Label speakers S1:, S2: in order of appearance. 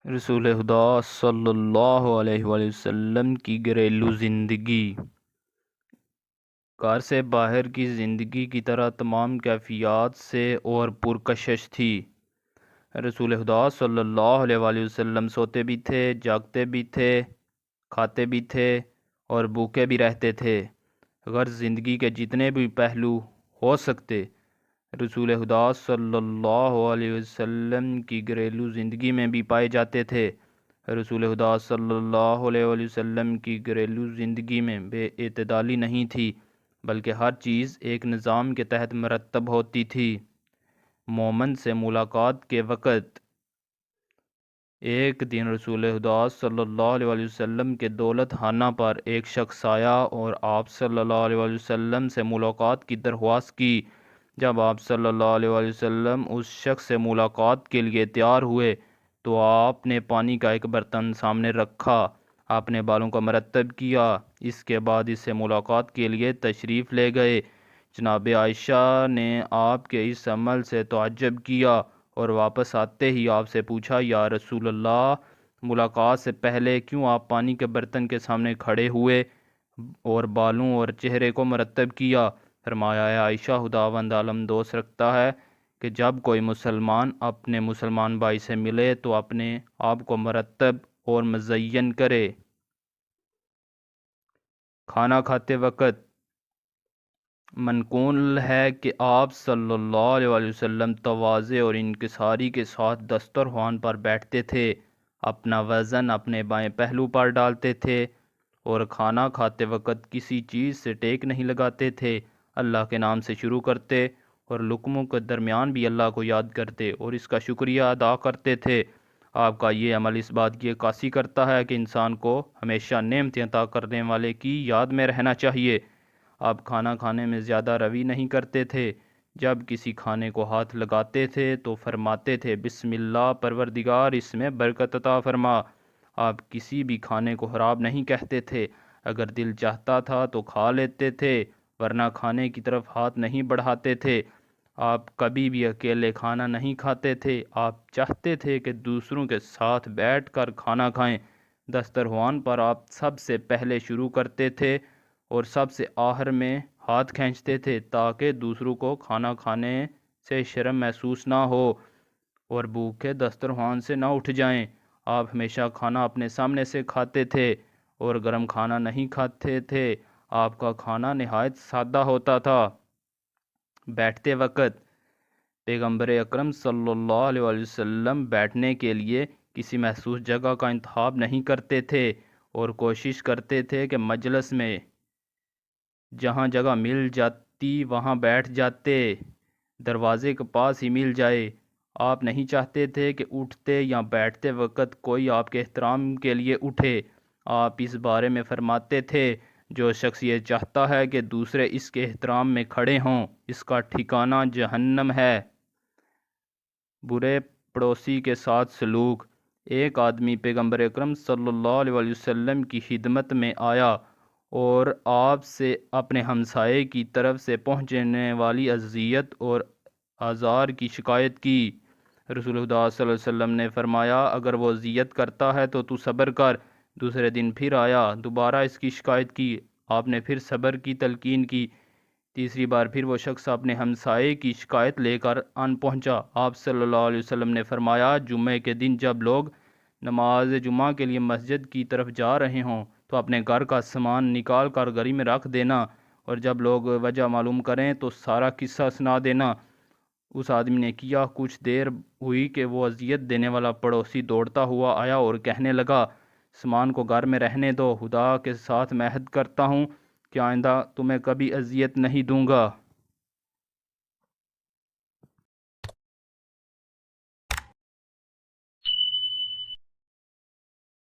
S1: رسول خدا صلی اللہ علیہ وآلہ وسلم کی گھریلو زندگی گھر سے باہر کی زندگی کی طرح تمام کیفیات سے اور پرکشش تھی۔ رسول خدا صلی اللہ علیہ وآلہ وسلم سوتے بھی تھے، جاگتے بھی تھے، کھاتے بھی تھے اور بھوکے بھی رہتے تھے۔ اگر زندگی کے جتنے بھی پہلو ہو سکتے رسول خدا صلی اللہ علیہ وسلم کی گھریلو زندگی میں بھی پائے جاتے تھے۔ رسول خدا صلی اللہ علیہ وآلہ وسلم کی گھریلو زندگی میں بے اعتدالی نہیں تھی، بلکہ ہر چیز ایک نظام کے تحت مرتب ہوتی تھی۔ مومن سے ملاقات کے وقت ایک دن رسول خدا صلی اللہ علیہ وآلہ وسلم کے دولت خانہ پر ایک شخص آیا اور آپ صلی اللہ علیہ وآلہ وسلم سے ملاقات کی درخواست کی۔ جب آپ صلی اللہ علیہ وآلہ وسلم اس شخص سے ملاقات کے لیے تیار ہوئے تو آپ نے پانی کا ایک برتن سامنے رکھا، آپ نے بالوں کو مرتب کیا، اس کے بعد اس سے ملاقات کے لیے تشریف لے گئے۔ جناب عائشہ نے آپ کے اس عمل سے تعجب کیا اور واپس آتے ہی آپ سے پوچھا، یا رسول اللہ، ملاقات سے پہلے کیوں آپ پانی کے برتن کے سامنے کھڑے ہوئے اور بالوں اور چہرے کو مرتب کیا؟ فرمایا، اے عائشہ، خداوند عالم دوست رکھتا ہے کہ جب کوئی مسلمان اپنے مسلمان بھائی سے ملے تو اپنے آپ کو مرتب اور مزین کرے۔ کھانا کھاتے وقت منقول ہے کہ آپ صلی اللہ علیہ وآلہ وسلم تواضع اور انکساری کے ساتھ دسترخوان پر بیٹھتے تھے، اپنا وزن اپنے بائیں پہلو پر ڈالتے تھے اور کھانا کھاتے وقت کسی چیز سے ٹیک نہیں لگاتے تھے، اللہ کے نام سے شروع کرتے اور لقموں کے درمیان بھی اللہ کو یاد کرتے اور اس کا شکریہ ادا کرتے تھے۔ آپ کا یہ عمل اس بات کی عکاسی کرتا ہے کہ انسان کو ہمیشہ نعمتیں عطا کرنے والے کی یاد میں رہنا چاہیے۔ آپ کھانا کھانے میں زیادہ روی نہیں کرتے تھے۔ جب کسی کھانے کو ہاتھ لگاتے تھے تو فرماتے تھے، بسم اللہ پروردگار، اس میں برکت عطا فرما۔ آپ کسی بھی کھانے کو خراب نہیں کہتے تھے، اگر دل چاہتا تھا تو کھا لیتے تھے، ورنہ کھانے کی طرف ہاتھ نہیں بڑھاتے تھے۔ آپ کبھی بھی اکیلے کھانا نہیں کھاتے تھے، آپ چاہتے تھے کہ دوسروں کے ساتھ بیٹھ کر کھانا کھائیں۔ دسترخوان پر آپ سب سے پہلے شروع کرتے تھے اور سب سے آخر میں ہاتھ کھینچتے تھے تاکہ دوسروں کو کھانا کھانے سے شرم محسوس نہ ہو اور بھوکے دسترخوان سے نہ اٹھ جائیں۔ آپ ہمیشہ کھانا اپنے سامنے سے کھاتے تھے اور گرم کھانا نہیں کھاتے تھے۔ آپ کا کھانا نہایت سادہ ہوتا تھا۔ بیٹھتے وقت پیغمبر اکرم صلی اللہ علیہ وآلہ وسلم بیٹھنے کے لیے کسی محسوس جگہ کا انتخاب نہیں کرتے تھے اور کوشش کرتے تھے کہ مجلس میں جہاں جگہ مل جاتی وہاں بیٹھ جاتے، دروازے کے پاس ہی مل جائے۔ آپ نہیں چاہتے تھے کہ اٹھتے یا بیٹھتے وقت کوئی آپ کے احترام کے لیے اٹھے۔ آپ اس بارے میں فرماتے تھے، جو شخص یہ چاہتا ہے کہ دوسرے اس کے احترام میں کھڑے ہوں، اس کا ٹھکانہ جہنم ہے۔ برے پڑوسی کے ساتھ سلوک۔ ایک آدمی پیغمبر اکرم صلی اللہ علیہ وآلہ وسلم کی خدمت میں آیا اور آپ سے اپنے ہمسائے کی طرف سے پہنچنے والی اذیت اور آزار کی شکایت کی۔ رسول خدا صلی اللہ علیہ وسلم نے فرمایا، اگر وہ اذیت کرتا ہے تو صبر کر۔ دوسرے دن پھر آیا، دوبارہ اس کی شکایت کی، آپ نے پھر صبر کی تلقین کی۔ تیسری بار پھر وہ شخص اپنے ہمسائے کی شکایت لے کر آن پہنچا۔ آپ صلی اللہ علیہ وسلم نے فرمایا، جمعے کے دن جب لوگ نماز جمعہ کے لیے مسجد کی طرف جا رہے ہوں تو اپنے گھر کا سامان نکال کر گاڑی میں رکھ دینا، اور جب لوگ وجہ معلوم کریں تو سارا قصہ سنا دینا۔ اس آدمی نے کیا۔ کچھ دیر ہوئی کہ وہ اذیت دینے والا پڑوسی دوڑتا ہوا آیا اور کہنے لگا، سامان کو گھر میں رہنے دو، خدا کے ساتھ میں عہد کرتا ہوں کہ آئندہ تمہیں کبھی اذیت نہیں دوں گا۔